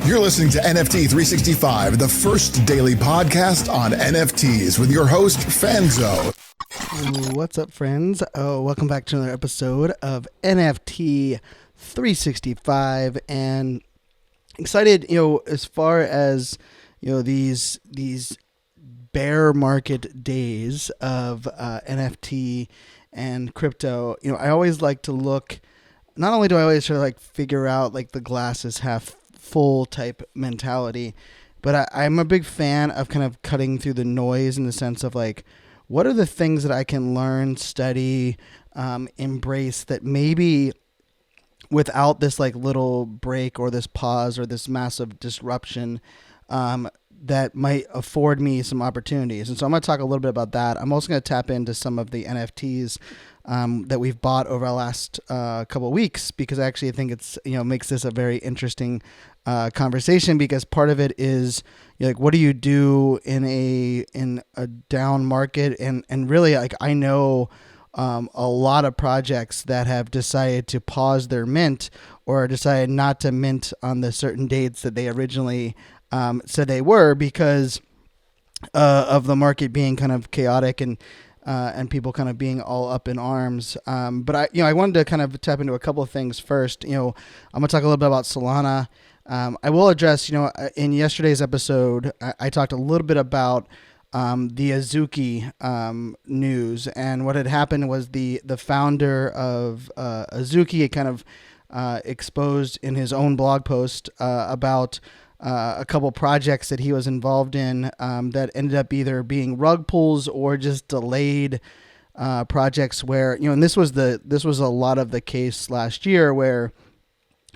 You're listening to NFT365, the first daily podcast on NFTs with your host, Fanzo. What's up, friends? Welcome back to another episode of NFT365, and excited, as far as, these bear market days of NFT and crypto. I always like to look, not only do I always try to figure out the glass is half full type mentality, but I'm a big fan of kind of cutting through the noise in the sense of what are the things that I can learn, study, embrace that maybe without this little break or this pause or this massive disruption that might afford me some opportunities. And so I'm going to talk a little bit about that. I'm also going to tap into some of the NFTs that we've bought over the last couple of weeks, because I actually think it's, makes this a very interesting conversation, because part of it is what do you do in a down market? And really, I know a lot of projects that have decided to pause their mint or decided not to mint on the certain dates that they originally said they were, because of the market being kind of chaotic and people kind of being all up in arms. But I wanted to kind of tap into a couple of things first. I'm going to talk a little bit about Solana. I will address, in yesterday's episode, I talked a little bit about the Azuki news, and what had happened was the founder of Azuki kind of exposed in his own blog post about a couple projects that he was involved in that ended up either being rug pulls or just delayed projects where, and this was a lot of the case last year, where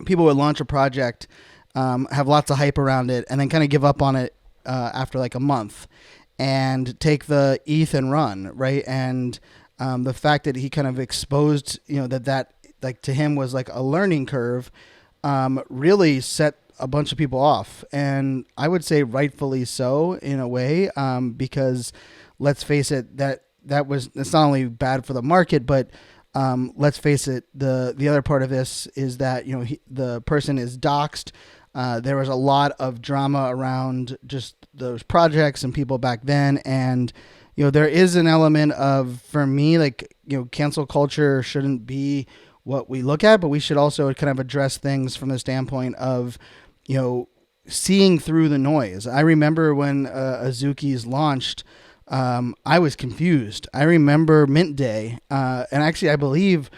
people would launch a project, have lots of hype around it, and then kind of give up on it after a month and take the ETH and run, right? And the fact that he kind of exposed, that to him was a learning curve, really set a bunch of people off. And I would say rightfully so in a way, because let's face it, it's not only bad for the market, but let's face it, the other part of this is that, the person is doxxed. There was a lot of drama around just those projects and people back then. And, there is an element of, for me, cancel culture shouldn't be what we look at, but we should also kind of address things from the standpoint of, seeing through the noise. I remember when Azuki's launched, I was confused. I remember Mint Day, and actually I believe,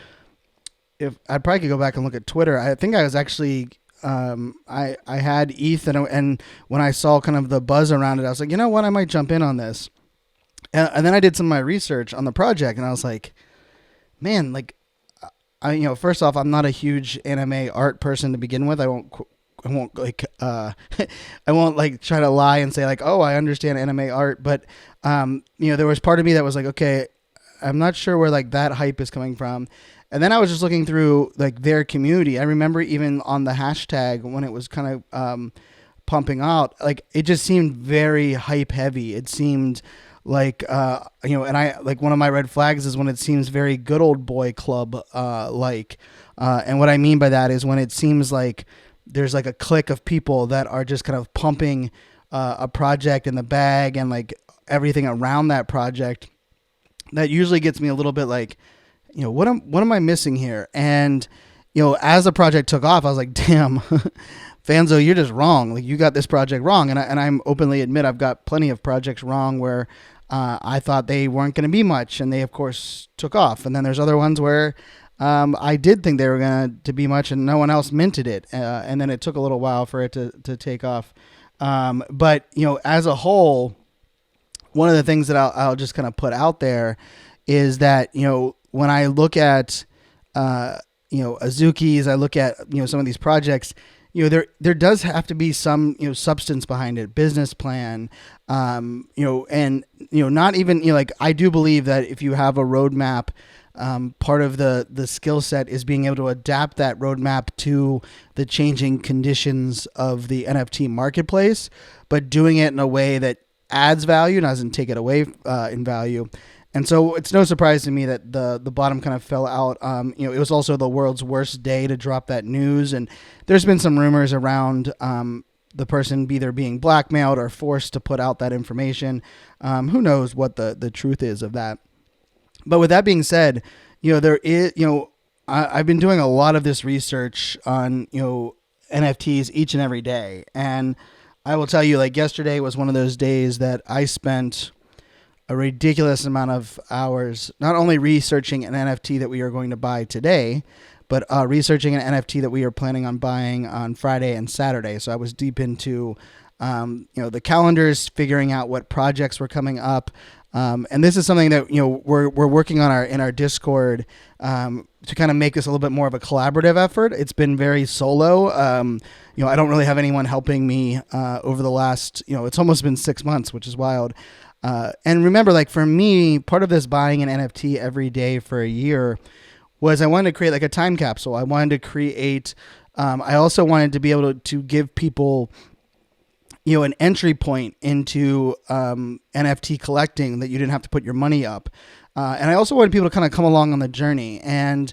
if I probably could go back and look at Twitter, I think I was actually, I had ETH, and when I saw kind of the buzz around it, I was like, you know what, I might jump in on this. And then I did some of my research on the project, and I was like, man, first off, I'm not a huge anime art person to begin with. I won't I won't try to lie and say oh, I understand anime art, but there was part of me that was okay, I'm not sure where that hype is coming from. And then I was just looking through their community. I remember even on the hashtag when it was kind of pumping out, it just seemed very hype heavy. It seemed and I one of my red flags is when it seems very good old boy club and what I mean by that is when it seems there's a clique of people that are just kind of pumping a project in the bag and everything around that project. That usually gets me a little bit what am I missing here? And as the project took off, I was like, damn, Fanzo, you're just wrong. You got this project wrong. And I'm openly admit I've got plenty of projects wrong where I thought they weren't going to be much, and they of course took off. And then there's other ones where I did think they were going to be much, and no one else minted it. And then it took a little while for it to take off. But, as a whole, one of the things that I'll just kind of put out there is that, when I look at, Azuki's, I look at, some of these projects, there does have to be some, substance behind it, business plan, and, not even, I do believe that if you have a roadmap, part of the skill set is being able to adapt that roadmap to the changing conditions of the NFT marketplace, but doing it in a way that adds value, doesn't take it away in value. And so it's no surprise to me that the bottom kind of fell out. It was also the world's worst day to drop that news. And there's been some rumors around, the person either being blackmailed or forced to put out that information. Who knows what the truth is of that. But with that being said, there is, I've been doing a lot of this research on, NFTs each and every day. And I will tell you, like, yesterday was one of those days that I spent a ridiculous amount of hours, not only researching an NFT that we are going to buy today, but researching an NFT that we are planning on buying on Friday and Saturday. So I was deep into, the calendars, figuring out what projects were coming up. And this is something that, we're working on in our Discord, to kind of make this a little bit more of a collaborative effort. It's been very solo. I don't really have anyone helping me, over the last, it's almost been 6 months, which is wild. And remember, like, for me, part of this buying an NFT every day for a year was I wanted to create like a time capsule. I wanted to create, I also wanted to be able to give people, an entry point into NFT collecting that you didn't have to put your money up. And I also wanted people to kind of come along on the journey. And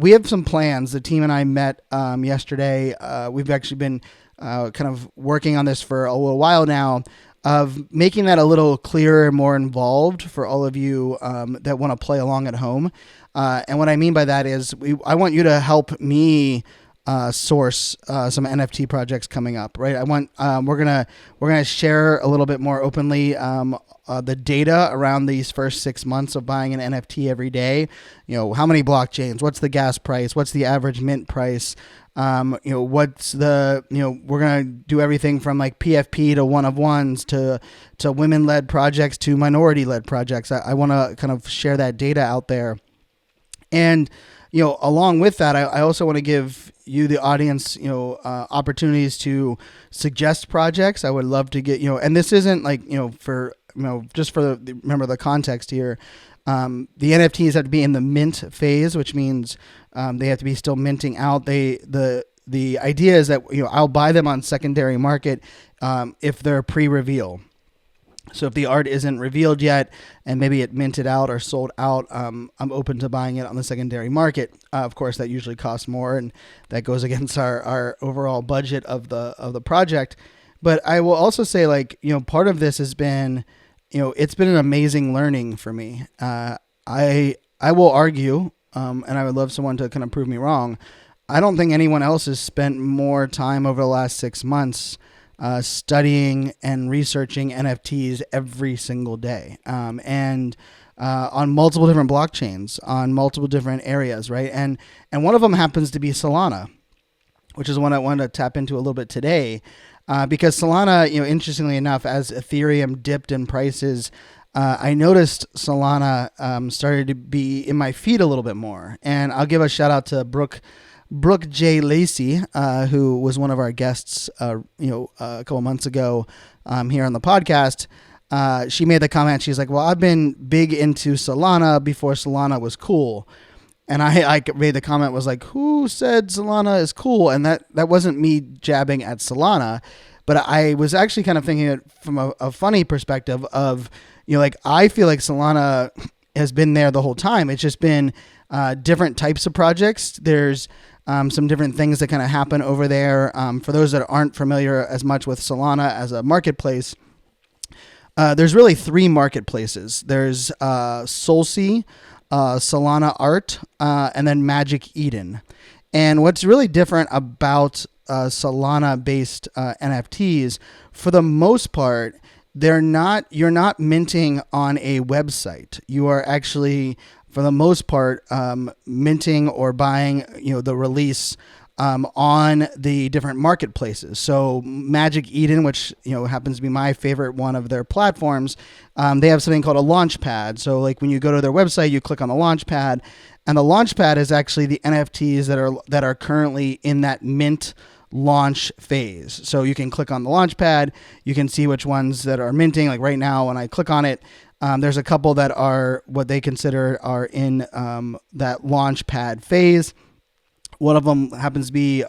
we have some plans. The team and I met yesterday. We've actually been kind of working on this for a little while now, of making that a little clearer and more involved for all of you that want to play along at home. And what I mean by that is I want you to help me source some NFT projects coming up, right? We're gonna share a little bit more openly the data around these first 6 months of buying an NFT every day. How many blockchains? What's the gas price? What's the average mint price? What's the, we're going to do everything from like PFP to one-of-ones to women-led projects to minority-led projects. I want to kind of share that data out there. And, along with that, I also want to give you, the audience, opportunities to suggest projects. I would love to get, and this isn't like, for, just for remember the context here. The NFTs have to be in the mint phase, which means they have to be still minting out. The idea is that I'll buy them on secondary market if they're pre-reveal. So if the art isn't revealed yet and maybe it minted out or sold out, I'm open to buying it on the secondary market. Of course, that usually costs more, and that goes against our overall budget of the project. But I will also say, like, part of this has been, it's been an amazing learning for me. I will argue, and I would love someone to kind of prove me wrong. I don't think anyone else has spent more time over the last 6 months studying and researching NFTs every single day, and on multiple different blockchains, on multiple different areas, right? And one of them happens to be Solana, which is one I wanted to tap into a little bit today. Because Solana, interestingly enough, as Ethereum dipped in prices, I noticed Solana started to be in my feed a little bit more. And I'll give a shout out to Brooke J. Lacey, who was one of our guests, a couple months ago here on the podcast. She made the comment. She's like, well, I've been big into Solana before Solana was cool. And I made the comment, was like, who said Solana is cool? And that wasn't me jabbing at Solana, but I was actually kind of thinking it from a funny perspective of, I feel like Solana has been there the whole time. It's just been different types of projects. There's some different things that kind of happen over there. For those that aren't familiar as much with Solana as a marketplace, there's really 3 marketplaces. There's Solsea, Solana Art, and then Magic Eden. And what's really different about Solana-based NFTs, for the most part, you're not minting on a website. You are actually, for the most part, minting or buying, the release on the different marketplaces. So Magic Eden, which happens to be my favorite one of their platforms, they have something called a launch pad. So like when you go to their website, you click on the launch pad, and the launch pad is actually the NFTs that are currently in that mint launch phase. So you can click on the launch pad, you can see which ones that are minting. Like right now, when I click on it, there's a couple that are what they consider are in that launch pad phase. One of them happens to be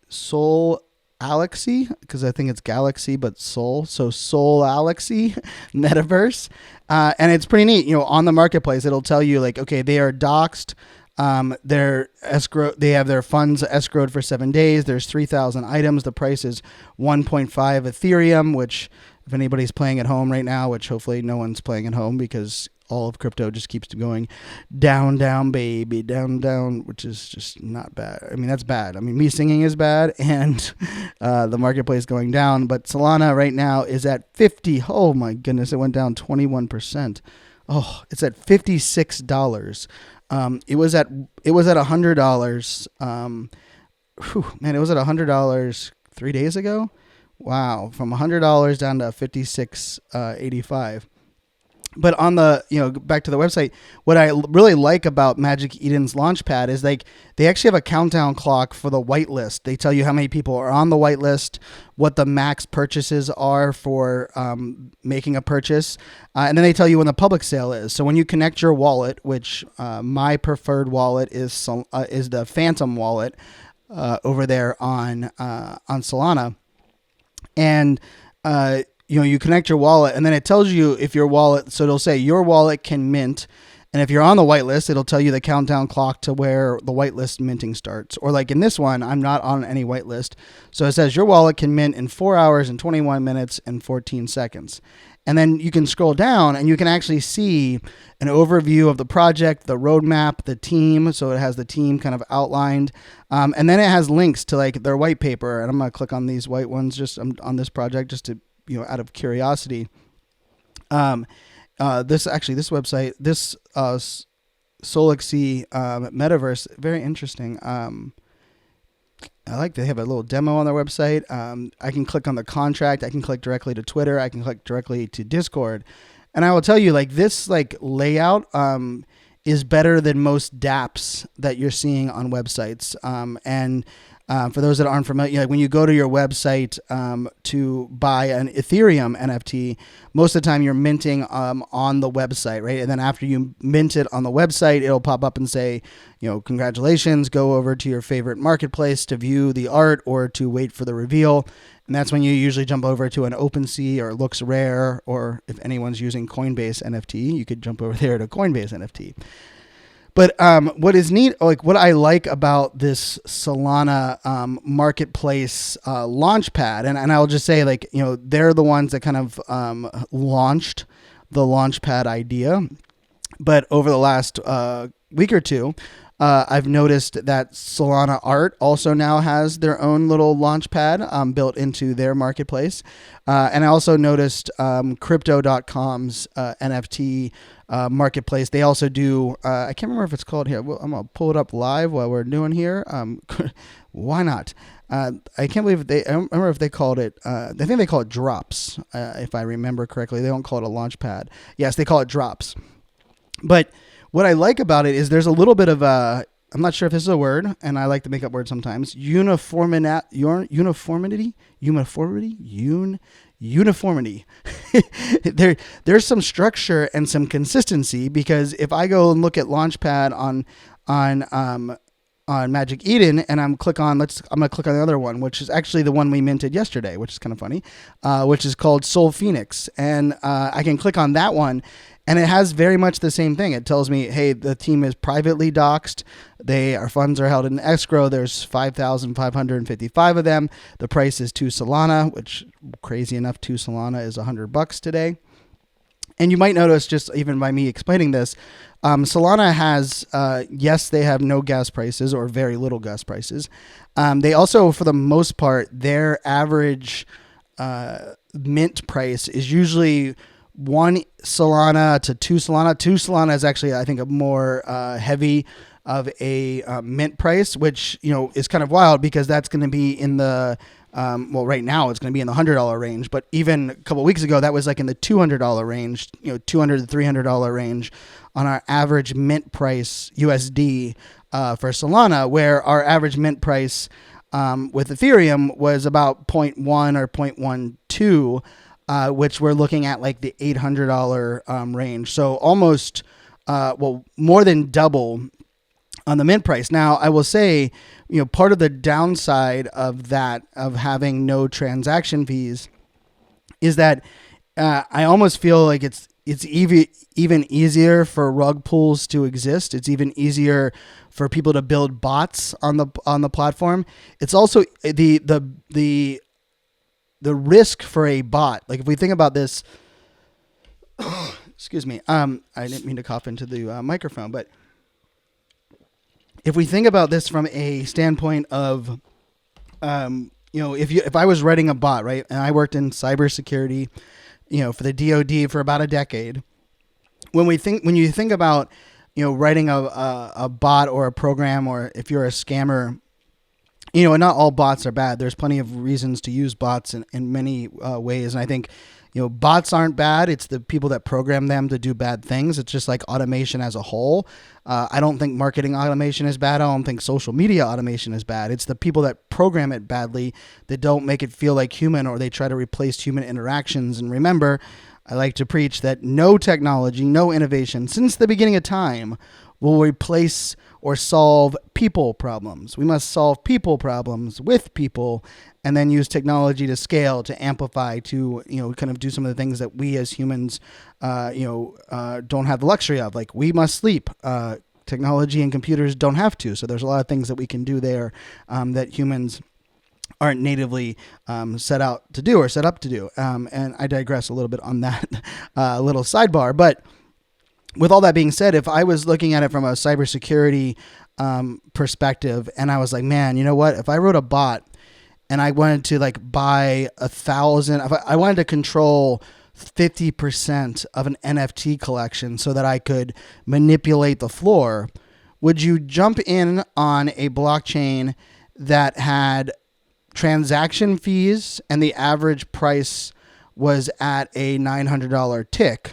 Soul Galaxy, because I think it's Galaxy, but Soul. So Soul Galaxy Metaverse. And it's pretty neat. On the marketplace, it'll tell you like, okay, they are doxed. Their escrow, they have their funds escrowed for 7 days. There's 3,000 items. The price is 1.5 Ethereum, which if anybody's playing at home right now, which hopefully no one's playing at home because all of crypto just keeps going down, down, baby, down, down, which is just not bad. I mean, that's bad. I mean, me singing is bad and the marketplace going down. But Solana right now is at 50. Oh, my goodness. It went down 21%. Oh, it's at $56. It was at $100. Man, it was at $100 3 days ago. Wow, from $100 down to $56.85. But on the, back to the website, what I really like about Magic Eden's Launchpad is like they actually have a countdown clock for the whitelist. They tell you how many people are on the whitelist, what the max purchases are for making a purchase, and then they tell you when the public sale is. So when you connect your wallet, which my preferred wallet is the Phantom wallet over there on Solana, and you connect your wallet and then it tells you if your wallet, so it'll say your wallet can mint. And if you're on the whitelist, it'll tell you the countdown clock to where the whitelist minting starts. Or like in this one, I'm not on any whitelist. So it says your wallet can mint in 4 hours and 21 minutes and 14 seconds. And then you can scroll down and you can actually see an overview of the project, the roadmap, the team. So it has the team kind of outlined. And then it has links to like their white paper. And I'm going to click on these white ones just on this project just to, out of curiosity. This website, this Solixy metaverse, very interesting. I like they have a little demo on their website. I can click on the contract. I can click directly to Twitter. I can click directly to Discord. And I will tell you, like this layout is better than most dApps that you're seeing on websites. For those that aren't familiar, when you go to your website to buy an Ethereum NFT, most of the time you're minting on the website, right? And then after you mint it on the website, it'll pop up and say, congratulations, go over to your favorite marketplace to view the art or to wait for the reveal. And that's when you usually jump over to an OpenSea or Looks Rare, or if anyone's using Coinbase NFT, you could jump over there to Coinbase NFT. But what is neat, like what I like about this Solana marketplace launchpad, and I'll just say they're the ones that kind of launched the launchpad idea. But over the last week or two, I've noticed that Solana Art also now has their own little launchpad built into their marketplace. And I also noticed Crypto.com's NFT marketplace. They also do, I can't remember if it's called here. I'm going to pull it up live while we're doing here. Why not? I can't believe I don't remember if they called it, I think they call it drops, if I remember correctly. They don't call it a launchpad. Yes, they call it drops. But what I like about it is there's a little bit of I'm not sure if this is a word, and I like to make up words sometimes. Uniformity. There's some structure and some consistency, because if I go and look at Launchpad on Magic Eden, and I'm gonna click on the other one, which is actually the one we minted yesterday, which is kind of funny, which is called Soul Phoenix, and I can click on that one. And it has very much the same thing. It tells me, hey, the team is privately doxed. Our funds are held in escrow. There's 5,555 of them. The price is 2 Solana, which, crazy enough, 2 Solana is $100 today. And you might notice, just even by me explaining this, Solana has, yes, they have no gas prices or very little gas prices. They also, for the most part, their average mint price is usually 1 Solana to 2 Solana. 2 Solana is actually, I think, a more heavy of a mint price, which is kind of wild, because that's going to be in the right now it's going to be in the $100 range, but even a couple of weeks ago that was like in the $200 range, $200 to $300 range on our average mint price USD for Solana, where our average mint price with Ethereum was about 0.1 or 0.12. Which we're looking at like the $800 range. So almost, more than double on the mint price. Now, I will say, part of the downside of that, of having no transaction fees, is that I almost feel like even easier for rug pulls to exist. It's even easier for people to build bots on the platform. It's also the risk for a bot. Like if we think about this, excuse me. I didn't mean to cough into the microphone, but if we think about this from a standpoint of, if I was writing a bot, right, and I worked in cybersecurity, for the DoD for about a decade, when you think about, writing a bot or a program, or if you're a scammer, and not all bots are bad. There's plenty of reasons to use bots in many ways, and I think, bots aren't bad. It's the people that program them to do bad things. It's just like automation as a whole. I don't think marketing automation is bad. I don't think social media automation is bad. It's the people that program it badly that don't make it feel like human, or they try to replace human interactions. And remember, I like to preach that no technology, no innovation since the beginning of time will replace or solve people problems. We must solve people problems with people, and then use technology to scale, to amplify, to kind of do some of the things that we as humans don't have the luxury of. Like we must sleep. Technology and computers don't have to. So there's a lot of things that we can do there that humans aren't natively set up to do. And I digress a little bit on that little sidebar. But with all that being said, if I was looking at it from a cybersecurity perspective, and I was like, man, you know what? If I wrote a bot and I wanted to buy 1,000, if I wanted to control 50% of an NFT collection so that I could manipulate the floor, would you jump in on a blockchain that had transaction fees and the average price was at a $900 tick?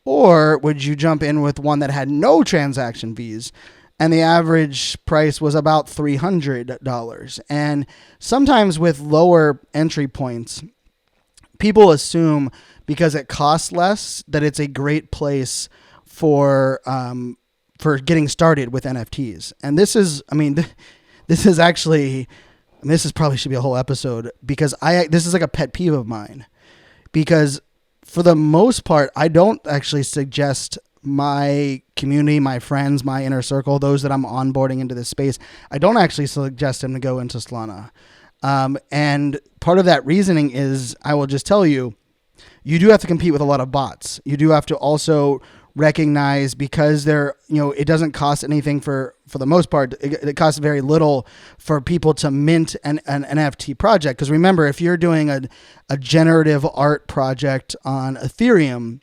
Or would you jump in with one that had no transaction fees and the average price was about $300? And sometimes with lower entry points, people assume because it costs less that it's a great place for getting started with NFTs. And this is probably should be a whole episode, because this is like a pet peeve of mine, because for the most part, I don't actually suggest my community, my friends, my inner circle, those that I'm onboarding into this space, I don't actually suggest them to go into Solana. And part of that reasoning is, I will just tell you, you do have to compete with a lot of bots. You do have to also recognize, because it doesn't cost anything for the most part. It costs very little for people to mint an NFT project. Because remember, if you're doing a generative art project on Ethereum,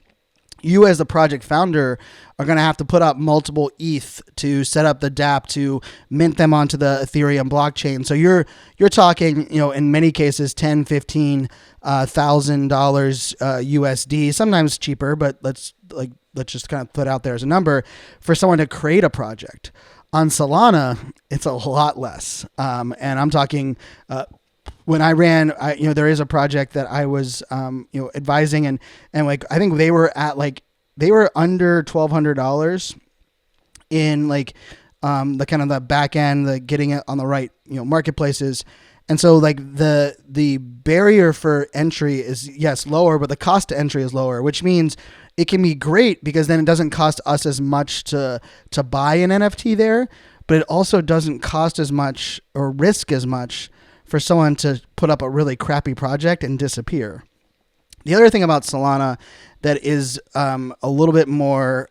you as the project founder are going to have to put up multiple ETH to set up the dApp to mint them onto the Ethereum blockchain. So you're talking, in many cases, $10,000, $15,000 USD, sometimes cheaper, but let's just kind of put out there as a number for someone to create a project. On Solana, it's a lot less. And I'm talking, when I ran, there is a project that I was, advising, and I think they were under $1,200 in the kind of the back end, the getting it on the right, marketplaces. And so the barrier for entry is, yes, lower, but the cost to entry is lower, which means it can be great because then it doesn't cost us as much to buy an NFT there, but it also doesn't cost as much or risk as much for someone to put up a really crappy project and disappear. The other thing about Solana that is a little bit more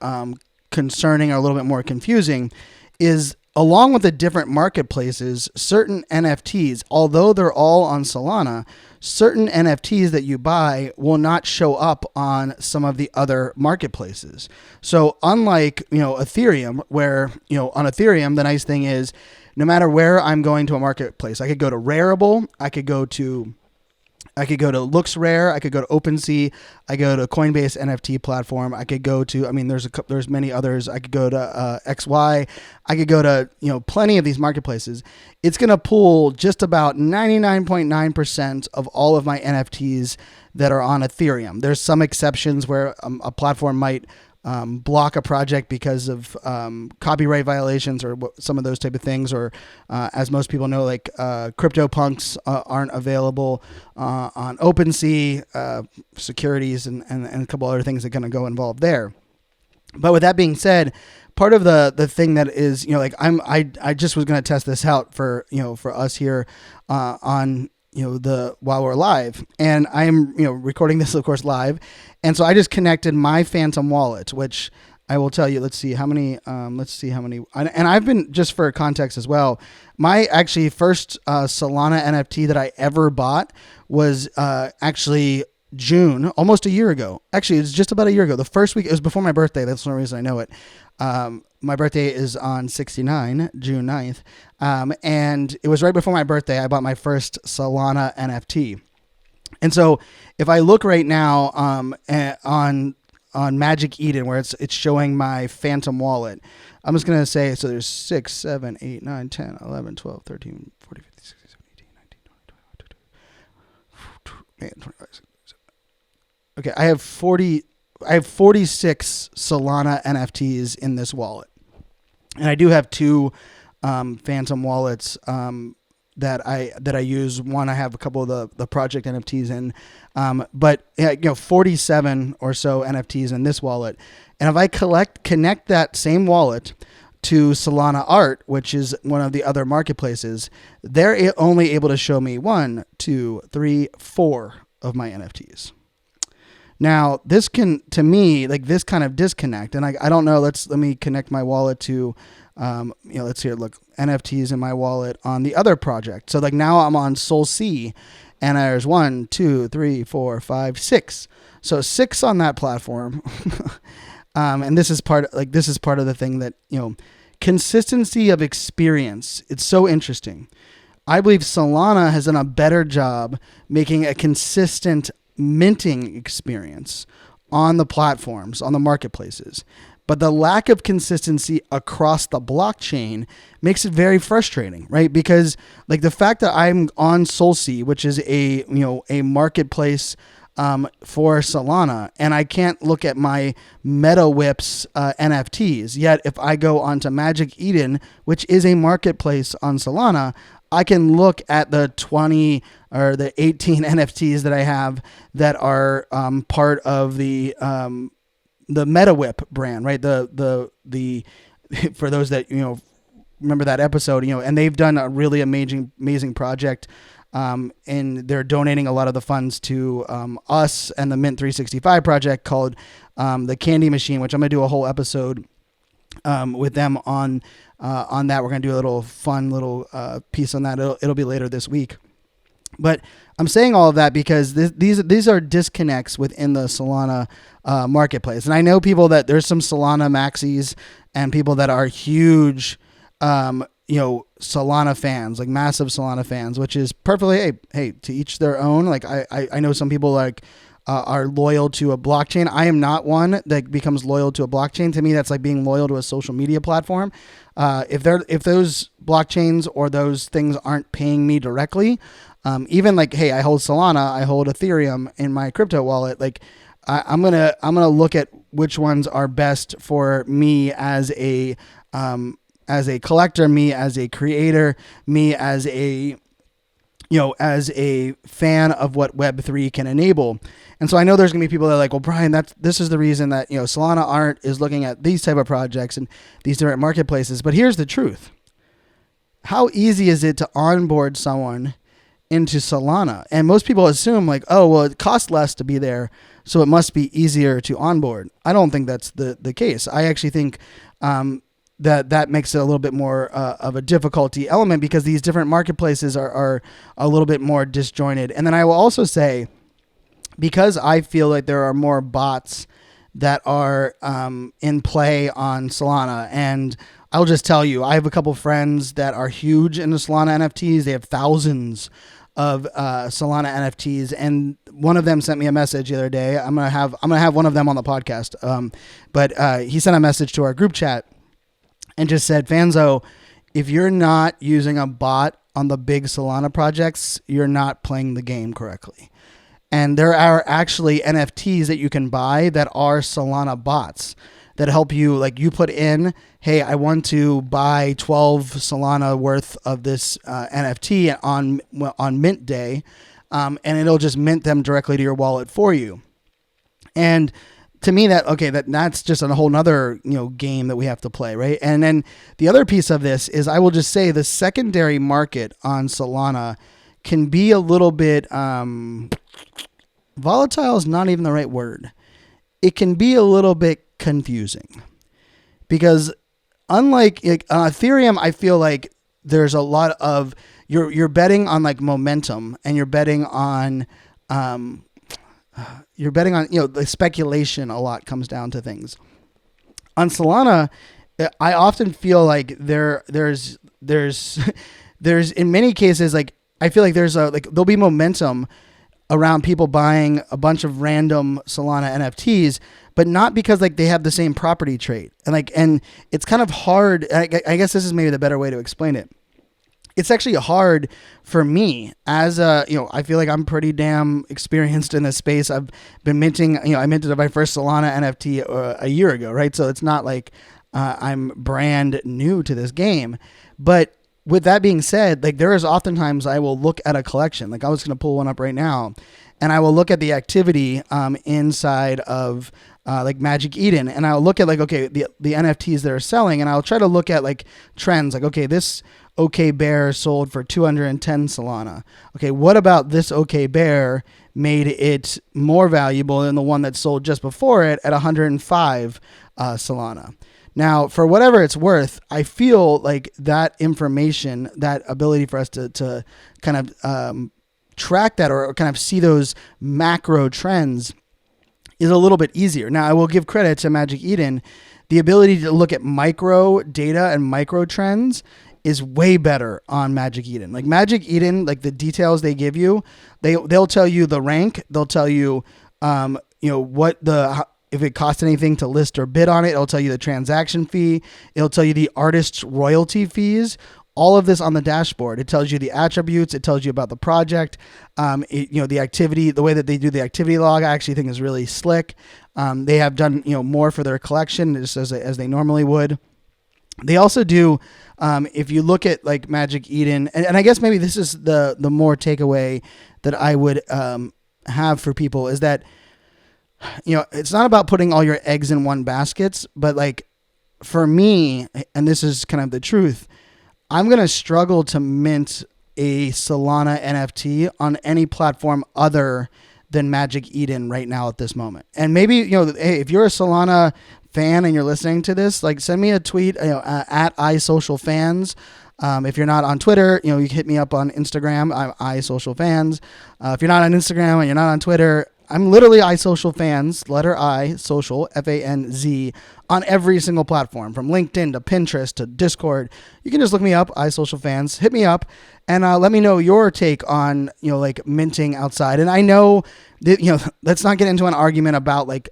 concerning or a little bit more confusing is, along with the different marketplaces, certain NFTs, although they're all on Solana, certain NFTs that you buy will not show up on some of the other marketplaces. So unlike, Ethereum, where, on Ethereum, the nice thing is, no matter where I'm going to a marketplace, I could go to Rarible, I could go to LooksRare, I could go to OpenSea, I go to Coinbase NFT platform, I could go to, there's many others, I could go to XY, I could go to, plenty of these marketplaces. It's going to pull just about 99.9% of all of my NFTs that are on Ethereum. There's some exceptions where a platform might block a project because of copyright violations or some of those type of things, or as most people know, like CryptoPunks aren't available on OpenSea, securities, and a couple other things that are going to go involved there. But with that being said, part of the thing that is, like I just was going to test this out for us here on while we're live, and I am recording this of course live, and so I just connected my Phantom wallet, which I will tell you. Let's see how many. And I've been, just for context as well, my actually first Solana NFT that I ever bought was actually June, almost a year ago. Actually, it's just about a year ago. The first week, it was before my birthday. That's the only reason I know it. My birthday is on 69, June 9th. And it was right before my birthday. I bought my first Solana NFT. And so if I look right now on Magic Eden, where it's showing my Phantom wallet, I'm just going to say, so there's 6, 7, 8, 9, 10, 11, 12, 13, 14, 15, 16, 17, 18, 19, 20, 21, 22, 25. Okay, I have 46 Solana NFTs in this wallet, and I do have 2 Phantom wallets that I use. One, I have a couple of the project NFTs in, but 47 or so NFTs in this wallet. And if I connect that same wallet to Solana Art, which is one of the other marketplaces, they're only able to show me 1, 2, 3, 4 of my NFTs. Now, this can, to me, like this kind of disconnect, and I don't know, let me connect my wallet to, let's see, look, NFTs in my wallet on the other project. So like now I'm on SolC, and there's 1, 2, 3, 4, 5, 6. So 6 on that platform. And this is part of the thing that, consistency of experience. It's so interesting. I believe Solana has done a better job making a consistent minting experience on the platforms, on the marketplaces. But the lack of consistency across the blockchain makes it very frustrating, right? Because like the fact that I'm on SolC, which is a marketplace for Solana, and I can't look at my MetaWhips NFTs. Yet if I go onto Magic Eden, which is a marketplace on Solana, I can look at the 20 or the 18 NFTs that I have that are part of the MetaWhip brand, right? The for those that remember that episode, and they've done a really amazing project, and they're donating a lot of the funds to us and the Mint365 project called the Candy Machine, which I'm gonna do a whole episode with them on that. We're gonna do a little fun piece on that. It'll be later this week. But I'm saying all of that because these are disconnects within the Solana marketplace, and I know people that there's some Solana maxis and people that are huge, Solana fans, like massive Solana fans, which is perfectly hey to each their own. Like I know some people like are loyal to a blockchain. I am not one that becomes loyal to a blockchain. To me, that's like being loyal to a social media platform. If those blockchains or those things aren't paying me directly, even like, hey, I hold Solana, I hold Ethereum in my crypto wallet. Like I'm gonna look at which ones are best for me as a collector, me as a creator, me as a fan of what Web3 can enable. And so I know there's going to be people that are like, well, Brian, this is the reason that, Solana Art is looking at these type of projects and these different marketplaces. But here's the truth. How easy is it to onboard someone into Solana? And most people assume like, oh, well, it costs less to be there, so it must be easier to onboard. I don't think that's the case. I actually think that makes it a little bit more of a difficulty element because these different marketplaces are a little bit more disjointed. And then I will also say, because I feel like there are more bots that are in play on Solana, and I'll just tell you, I have a couple friends that are huge into Solana NFTs. They have thousands of Solana NFTs, and one of them sent me a message the other day. I'm gonna have one of them on the podcast. But he sent a message to our group chat and just said, Fanzo, if you're not using a bot on the big Solana projects, you're not playing the game correctly. And there are actually NFTs that you can buy that are Solana bots that help you. Like you put in, hey, I want to buy 12 Solana worth of this NFT on mint day, and it'll just mint them directly to your wallet for you. And to me, that's just a whole nother game that we have to play, right? And then the other piece of this is, I will just say, the secondary market on Solana can be a little bit volatile is not even the right word. It can be a little bit confusing because unlike Ethereum, I feel like there's a lot of you're betting on like momentum, and you're betting on the speculation. A lot comes down to things. On Solana, I often feel like there's in many cases, like I feel like there'll be momentum around people buying a bunch of random Solana NFTs, but not because like they have the same property trait. And it's kind of hard. I guess this is maybe the better way to explain it. It's actually hard for me as I feel like I'm pretty damn experienced in this space. I've been minting, I minted my first Solana NFT a year ago, right? So it's not like I'm brand new to this game. But with that being said, like there is oftentimes I will look at a collection, like I was going to pull one up right now, and I will look at the activity inside of like Magic Eden, and I'll look at like, okay, the NFTs that are selling, and I'll try to look at like trends, like, okay, this OK Bear sold for 210 Solana. Okay, what about this OK Bear made it more valuable than the one that sold just before it at 105 Solana? Now, for whatever it's worth, I feel like that information, that ability for us to kind of track that or kind of see those macro trends is a little bit easier. Now, I will give credit to Magic Eden. The ability to look at micro data and micro trends is way better on Magic Eden. Like Magic Eden, like the details they give you, they'll tell you the rank, they'll tell you, if it costs anything to list or bid on it, it'll tell you the transaction fee. It'll tell you the artist's royalty fees. All of this on the dashboard. It tells you the attributes. It tells you about the project. The activity, the way that they do the activity log, I actually think is really slick. They have done more for their collection just as they normally would. They also do. If you look at like Magic Eden, and I guess maybe this is the more takeaway that I would have for people is that. It's not about putting all your eggs in one basket, but like for me, and this is kind of the truth, I'm going to struggle to mint a Solana NFT on any platform other than Magic Eden right now at this moment. And maybe, hey, if you're a Solana fan and you're listening to this, like send me a tweet, at iSocialFans. If you're not on Twitter, you can hit me up on Instagram. I'm iSocialFans. If you're not on Instagram and you're not on Twitter, I'm literally iSocialFans, letter I, social, FANZ, on every single platform, from LinkedIn to Pinterest to Discord. You can just look me up, iSocialFans, hit me up, and let me know your take on, like minting outside. And I know that, let's not get into an argument about like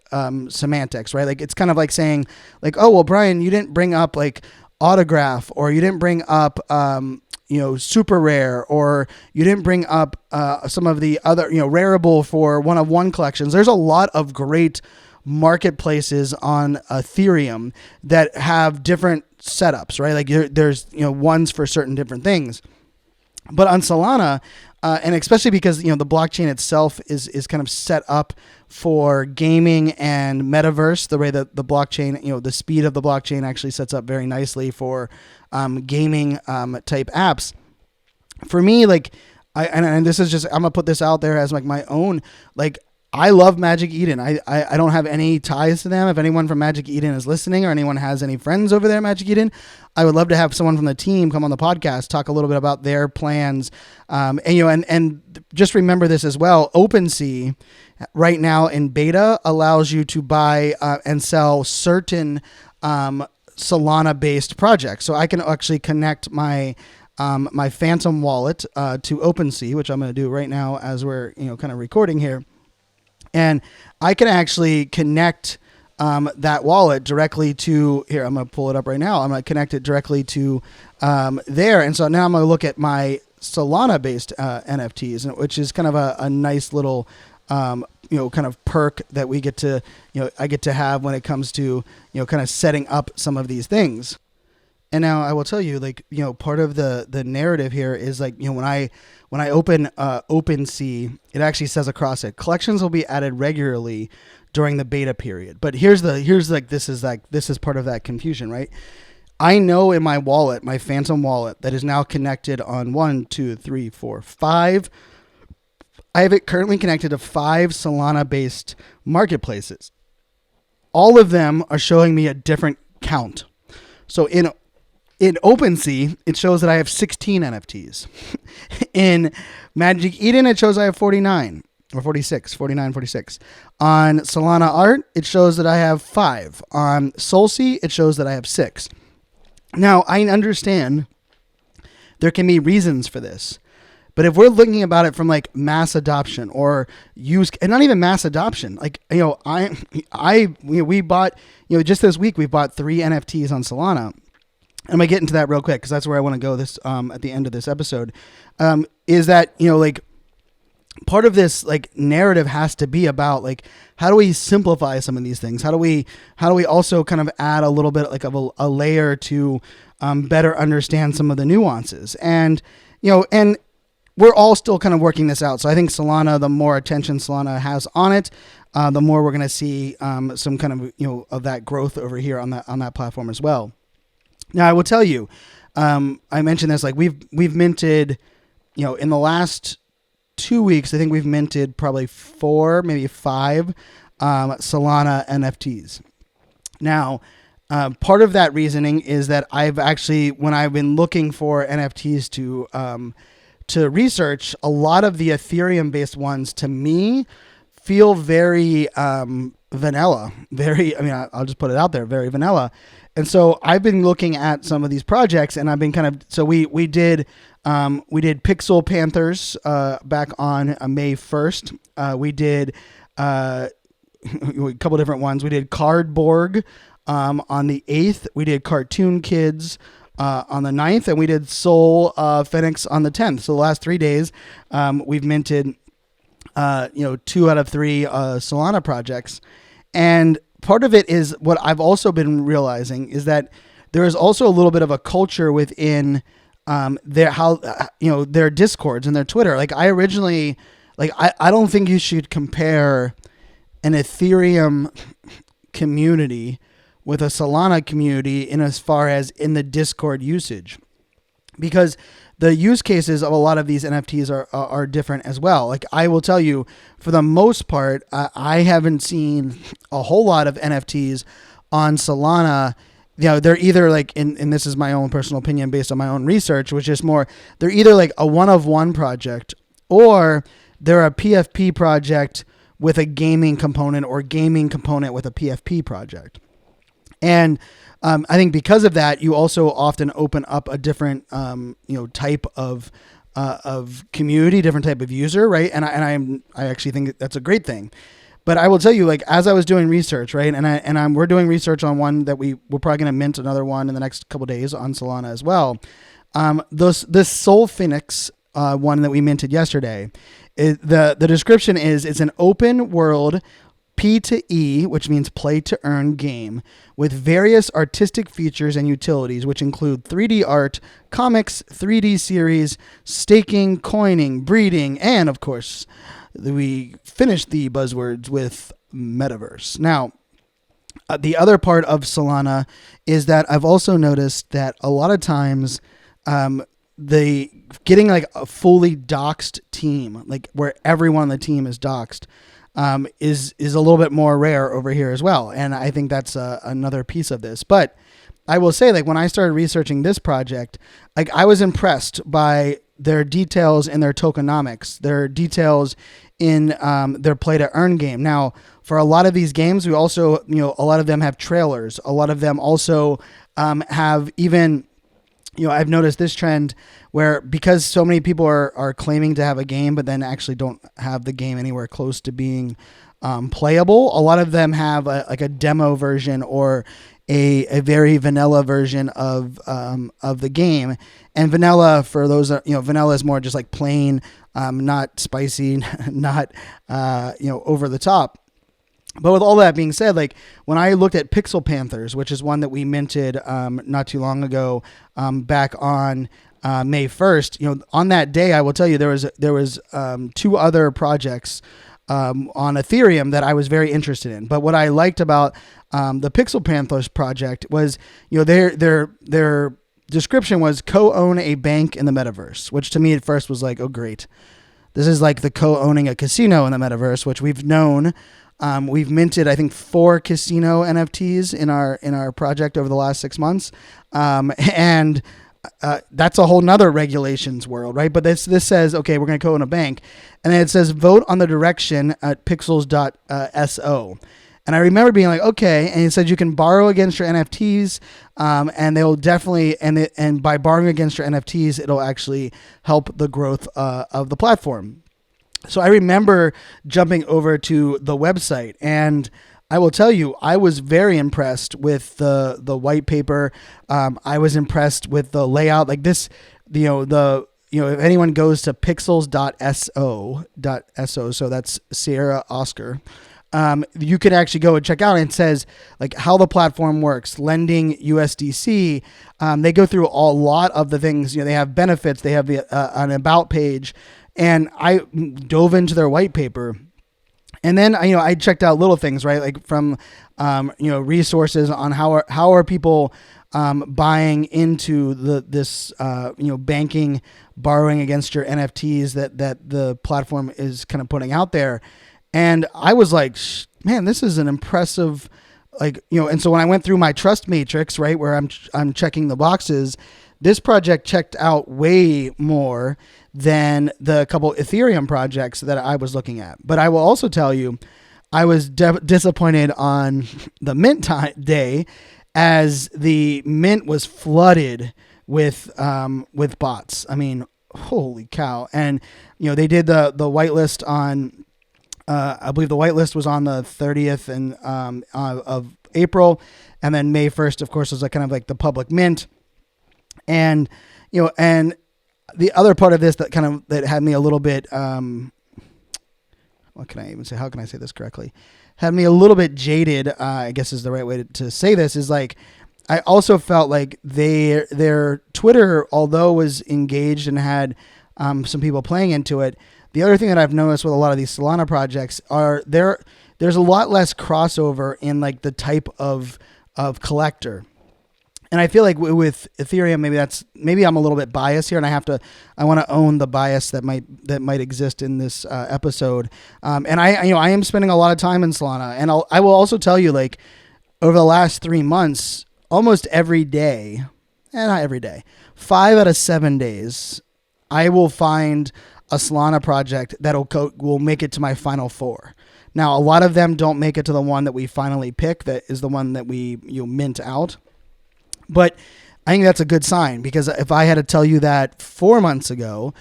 semantics, right? Like it's kind of like saying like, oh, well, Brian, you didn't bring up like autograph, or you didn't bring up, super rare, or you didn't bring up some of the other, rareable for one-of-one collections. There's a lot of great marketplaces on Ethereum that have different setups, right? Like there's, ones for certain different things. But on Solana, and especially because, the blockchain itself is kind of set up for gaming and metaverse, the way that the blockchain, the speed of the blockchain actually sets up very nicely for gaming type apps. For me, like, and this is just, I'm gonna put this out there as like my own, like, I love Magic Eden. I don't have any ties to them. If anyone from Magic Eden is listening, or anyone has any friends over there at Magic Eden, I would love to have someone from the team come on the podcast, talk a little bit about their plans. And just remember this as well. OpenSea right now in beta allows you to buy and sell certain Solana based projects. So I can actually connect my my Phantom wallet to OpenSea, which I'm going to do right now as we're kind of recording here. And I can actually connect that wallet directly to here. I'm going to pull it up right now. I'm going to connect it directly to there. And so now I'm going to look at my Solana based NFTs, which is kind of a nice little kind of perk that we get to, I get to have when it comes to, kind of setting up some of these things. And now I will tell you, like, part of the narrative here is like, when I open OpenSea, it actually says across it, collections will be added regularly during the beta period. But this is part of that confusion, right? I know in my wallet, my Phantom wallet that is now connected on 5. I have it currently connected to 5 Solana-based marketplaces. All of them are showing me a different count. So in OpenSea, it shows that I have 16 NFTs. In Magic Eden, it shows I have 49 or 46, 49, 46. On Solana Art, it shows that I have 5. On SolSea, it shows that I have 6. Now, I understand there can be reasons for this. But if we're looking about it from like mass adoption or use, and not even mass adoption, like, we bought, just this week, we bought 3 NFTs on Solana. I'm going to get into that real quick because that's where I want to go this at the end of this episode, is that, like, part of this like narrative has to be about like, how do we simplify some of these things? How do we also kind of add a little bit like of a layer to better understand some of the nuances? And, and we're all still kind of working this out. So I think Solana, the more attention Solana has on it, the more we're going to see some kind of, of that growth over here on that platform as well. Now, I will tell you, I mentioned this, like we've minted, in the last 2 weeks, I think we've minted probably 4, maybe 5 Solana NFTs. Now, part of that reasoning is that I've actually, when I've been looking for NFTs to research, a lot of the Ethereum-based ones, to me, feel very vanilla. I'll just put it out there, very vanilla. And so I've been looking at some of these projects, and I've been we did Pixel Panthers back on May 1st. We did a couple different ones. We did Cardborg on the 8th. We did Cartoon Kids on the 9th, and we did Soul Phoenix on the 10th. So the last 3 days, we've minted 2 out of 3 Solana projects. And part of it is what I've also been realizing is that there is also a little bit of a culture within their Discords and their Twitter. Like I originally, I don't think you should compare an Ethereum community with a Solana community in as far as in the Discord usage, because the use cases of a lot of these NFTs are different as well. Like I will tell you, for the most part, I haven't seen a whole lot of NFTs on Solana. They're either like, and this is my own personal opinion based on my own research, which is more, they're either like a one-of-one project, or they're a PFP project with a gaming component, or gaming component with a PFP project. And I think because of that, you also often open up a different, type of community, different type of user, right? And I actually think that's a great thing. But I will tell you, like, as I was doing research, right, we're doing research on one that we're probably going to mint another one in the next couple of days on Solana as well. This Soul Phoenix one that we minted yesterday, the description is it's an open world P2E, which means play to earn game, with various artistic features and utilities, which include 3D art, comics, 3D series, staking, coining, breeding, and of course, we finished the buzzwords with metaverse. Now, the other part of Solana is that I've also noticed that a lot of times, the getting like a fully doxed team, like where everyone on the team is doxed, is a little bit more rare over here as well. And I think that's another piece of this. But I will say, like, when I started researching this project, like, I was impressed by their details in their tokenomics, their details in their play to earn game. Now, for a lot of these games, we also, a lot of them have trailers. A lot of them also have even, I've noticed this trend where, because so many people are claiming to have a game, but then actually don't have the game anywhere close to being playable. A lot of them have a demo version or a very vanilla version of the game. And vanilla, for those, vanilla is more just like plain not spicy, not, over the top. But with all that being said, like when I looked at Pixel Panthers, which is one that we minted not too long ago, back on May 1st, on that day, I will tell you there was two other projects on Ethereum that I was very interested in. But what I liked about the Pixel Panthers project was, their description was co-own a bank in the metaverse, which to me at first was like, oh great, this is like the co-owning a casino in the metaverse, which we've known. We've minted, I think, 4 casino NFTs in our project over the last 6 months. And that's a whole nother regulations world, right? But this says, okay, we're going to co-own a bank. And then it says, vote on the direction at pixels.so. And I remember being like, okay. And it said you can borrow against your NFTs. And they'll definitely, and by borrowing against your NFTs, it'll actually help the growth of the platform. So I remember jumping over to the website, and I will tell you, I was very impressed with the white paper. I was impressed with the layout. Like this, if anyone goes to pixels.so, so that's Sierra Oscar, you could actually go and check out, and it says like how the platform works, lending USDC. They go through a lot of the things. They have benefits. They have an about page. And I dove into their white paper, and then I checked out little things, right? Like from resources on how are people buying into this banking, borrowing against your NFTs that the platform is kind of putting out there. And I was like, man, this is an impressive, and so when I went through my trust matrix, right, where I'm checking the boxes, this project checked out way more than the couple Ethereum projects that I was looking at. But I will also tell you, I was disappointed on the mint day, as the mint was flooded with bots. I mean, holy cow! And they did the whitelist on, I believe the whitelist was on the 30th of April, and then May 1st, of course, was kind of like the public mint. And and the other part of this that had me a little bit, what can I even say? How can I say this correctly? Had me a little bit jaded, I guess is the right way to say this, is like, I also felt like their Twitter, although was engaged and had some people playing into it, the other thing that I've noticed with a lot of these Solana projects are there's a lot less crossover in like the type of collector. And I feel like with Ethereum, maybe I'm a little bit biased here, and I want to own the bias that might exist in this episode. And I am spending a lot of time in Solana, and I will also tell you, like, over the last 3 months, almost every day, not every day, 5 out of 7 days, I will find a Solana project will make it to my final 4. Now, a lot of them don't make it to the one that we finally pick, that is the one that we mint out. But I think that's a good sign, because if I had to tell you that 4 months ago,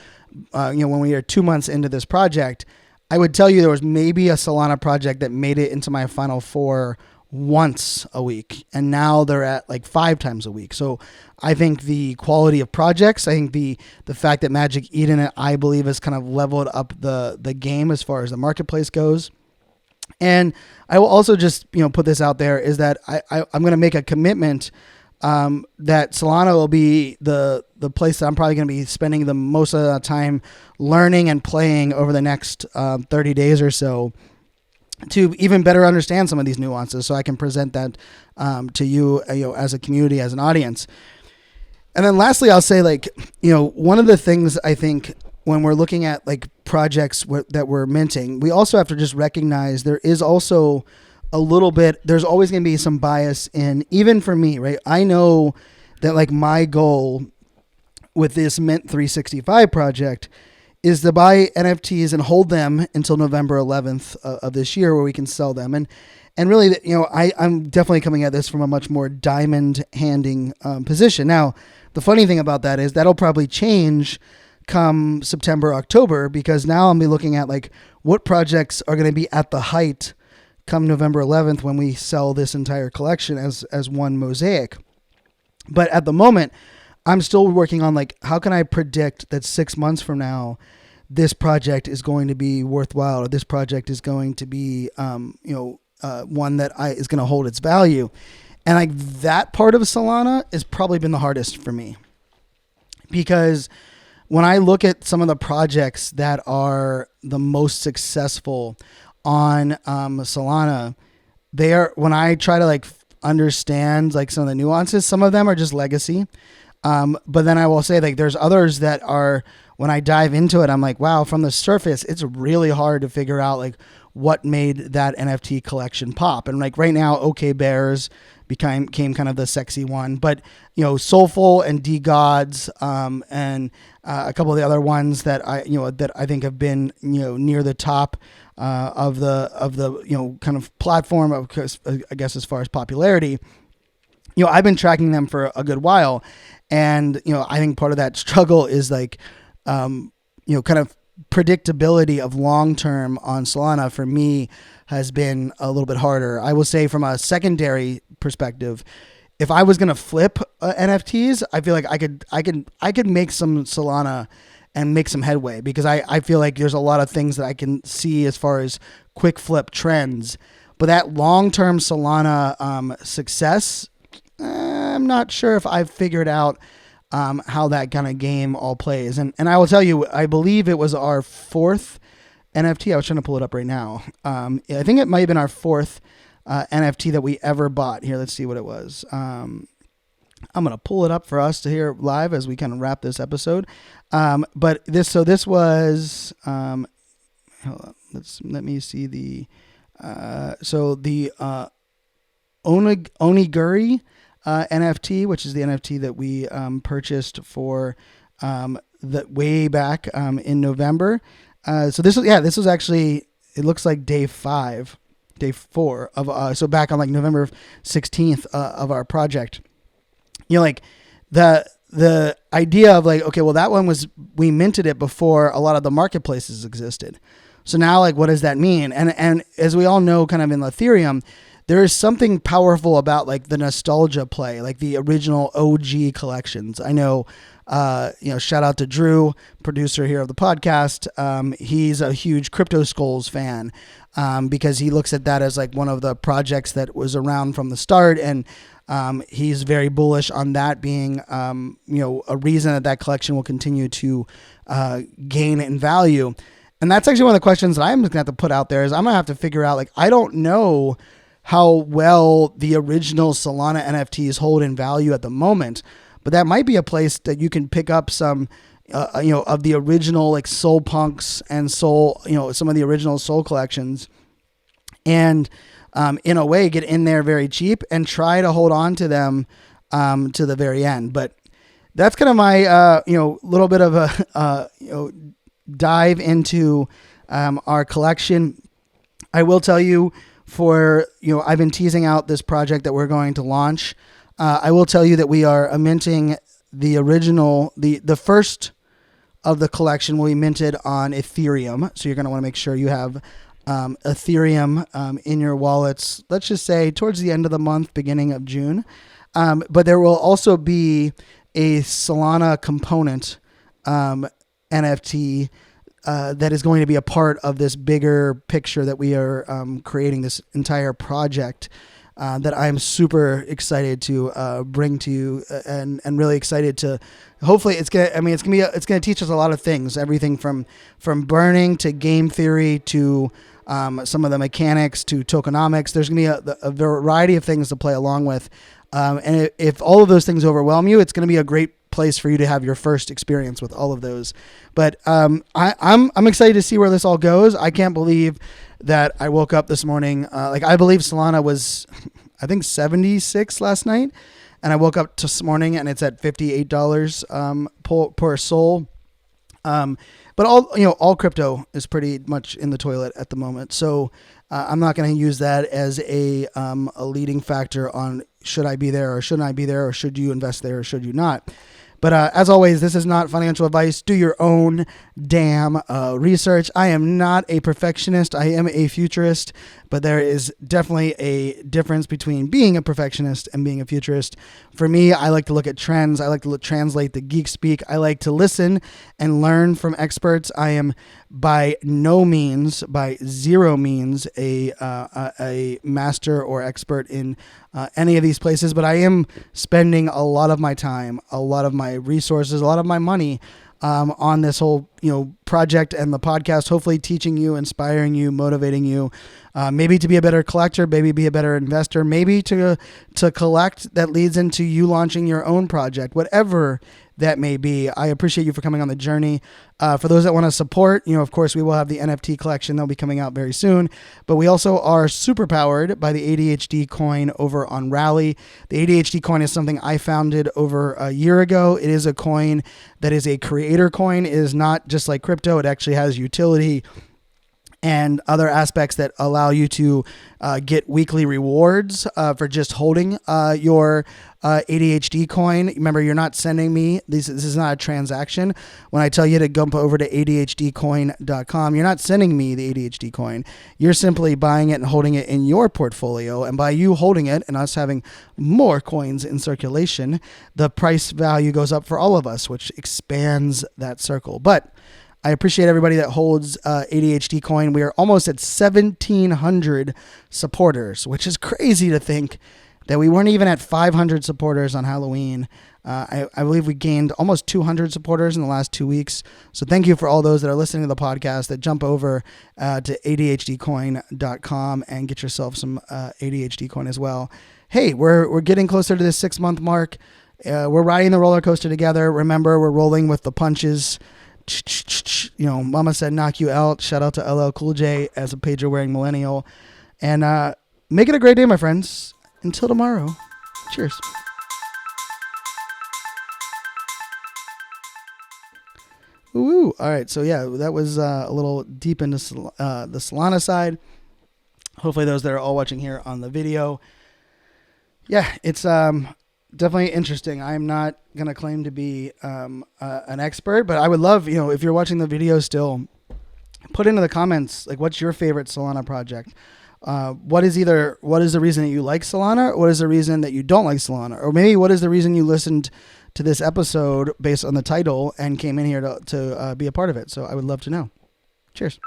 when we were 2 months into this project, I would tell you there was maybe a Solana project that made it into my final 4 once a week, and now they're at like 5 times a week. So I think the quality of projects, I think the fact that Magic Eden, I believe, has kind of leveled up the game as far as the marketplace goes. And I will also just put this out there, is that I'm going to make a commitment that Solana will be the place that I'm probably going to be spending the most of the time learning and playing over the next 30 days or so, to even better understand some of these nuances, so I can present that to you, as a community, as an audience. And then lastly, I'll say, like, one of the things I think when we're looking at like projects that we're minting, we also have to just recognize there is also a little bit, there's always going to be some bias in, even for me, right? I know that like my goal with this Mint 365 project is to buy NFTs and hold them until November 11th of this year, where we can sell them. And really, I'm definitely coming at this from a much more diamond handing position. Now, the funny thing about that is that'll probably change come September, October, because now I'll be looking at like what projects are going to be at the height come November 11th when we sell this entire collection as one mosaic. But at the moment, I'm still working on like, how can I predict that 6 months from now, this project is going to be worthwhile, or this project is going to be, one that is going to hold its value. And like that part of Solana has probably been the hardest for me, because when I look at some of the projects that are the most successful on Solana, when I try to like understand like some of the nuances, some of them are just legacy. But then I will say like there's others that are, when I dive into it, I'm like, wow, from the surface, it's really hard to figure out like what made that NFT collection pop. And like right now, OK Bears became kind of the sexy one, but Soulful and D Gods, and a couple of the other ones that I think have been near the top of the kind of platform of, I guess, as far as popularity. I've been tracking them for a good while, and I think part of that struggle is like kind of predictability of long term on Solana for me has been a little bit harder. I will say from a secondary perspective, if I was going to flip NFTs, I feel like I could make some Solana and make some headway, because I feel like there's a lot of things that I can see as far as quick flip trends. But that long-term Solana success, I'm not sure if I've figured out how that kind of game all plays. And I will tell you, I believe it was our fourth NFT. I was trying to pull it up right now. I think it might have been our fourth NFT that we ever bought. Here, let's see what it was. I'm going to pull it up for us to hear live as we kind of wrap this episode. But this was, hold on, let me see the Onigiri NFT, which is the NFT that we purchased for the way back in November. So this was actually, it looks like day 4 of so back on like November 16th of our project. Like the idea of like, okay, well that one we minted it before a lot of the marketplaces existed. So now like what does that mean? And as we all know, kind of in Ethereum, there is something powerful about like the nostalgia play, like the original OG collections. I know, shout out to Drew, producer here of the podcast. He's a huge Crypto Skulls fan, because he looks at that as like one of the projects that was around from the start. And he's very bullish on that being, a reason that collection will continue to gain in value. And that's actually one of the questions that I'm just gonna have to put out there, is I'm gonna have to figure out, like, I don't know how well the original Solana NFTs hold in value at the moment, but that might be a place that you can pick up some, of the original like Soul Punks and Soul, some of the original Soul collections, and in a way get in there very cheap and try to hold on to them to the very end. But that's kind of my little bit of a dive into our collection. I will tell you, I've been teasing out this project that we're going to launch. I will tell you that we are minting the original, the first of the collection will be minted on Ethereum. So you're going to want to make sure you have Ethereum in your wallets, let's just say towards the end of the month, beginning of June. But there will also be a Solana component NFT that is going to be a part of this bigger picture that we are creating, this entire project that I'm super excited to bring to you, and really excited to. Hopefully, it's gonna teach us a lot of things, everything from burning to game theory to some of the mechanics to tokenomics. There's gonna be a variety of things to play along with, and if all of those things overwhelm you, it's gonna be a great place for you to have your first experience with all of those. But I'm excited to see where this all goes. I can't believe that I woke up this morning. I believe Solana was, I think 76 last night, and I woke up this morning and it's at $58 per soul. But all crypto is pretty much in the toilet at the moment. So I'm not going to use that as a leading factor on should I be there or shouldn't I be there, or should you invest there or should you not. But as always, this is not financial advice. Do your own damn research. I am not a perfectionist. I am a futurist, but there is definitely a difference between being a perfectionist and being a futurist. For me, I like to look at trends. I like to translate the geek speak. I like to listen and learn from experts. I am by zero means, a master or expert in any of these places, but I am spending a lot of my time, a lot of my resources, a lot of my money on this whole project and the podcast, hopefully teaching you, inspiring you, motivating you, maybe to be a better collector, maybe be a better investor, maybe to collect that leads into you launching your own project, whatever that may be. I appreciate you for coming on the journey. For those that want to support, of course, we will have the NFT collection that'll be coming out very soon, but we also are super powered by the ADHD coin over on Rally. The ADHD coin is something I founded over a year ago. It is a coin that is a creator coin. It is not just like crypto. It actually has utility and other aspects that allow you to get weekly rewards for just holding your ADHD coin. Remember, you're not sending me, this is not a transaction. When I tell you to jump over to ADHDcoin.com, you're not sending me the ADHD coin. You're simply buying it and holding it in your portfolio. And by you holding it and us having more coins in circulation, the price value goes up for all of us, which expands that circle. But I appreciate everybody that holds ADHD coin. We are almost at 1,700 supporters, which is crazy to think that we weren't even at 500 supporters on Halloween. I believe we gained almost 200 supporters in the last 2 weeks. So thank you for all those that are listening to the podcast that jump over to ADHDcoin.com and get yourself some ADHD coin as well. Hey, we're getting closer to the 6-month mark. We're riding the roller coaster together. Remember, we're rolling with the punches. Mama said knock you out. Shout out to LL Cool J as a pager wearing millennial. And make it a great day, my friends. Until tomorrow. Cheers. Ooh. All right. So yeah, that was a little deep into the Solana side. Hopefully those that are all watching here on the video. Yeah, it's definitely interesting. I'm not going to claim to be an expert, but I would love, if you're watching the video still, put into the comments, like, what's your favorite Solana project? What is the reason that you like Solana? Or what is the reason that you don't like Solana? Or maybe what is the reason you listened to this episode based on the title and came in here to be a part of it? So I would love to know. Cheers.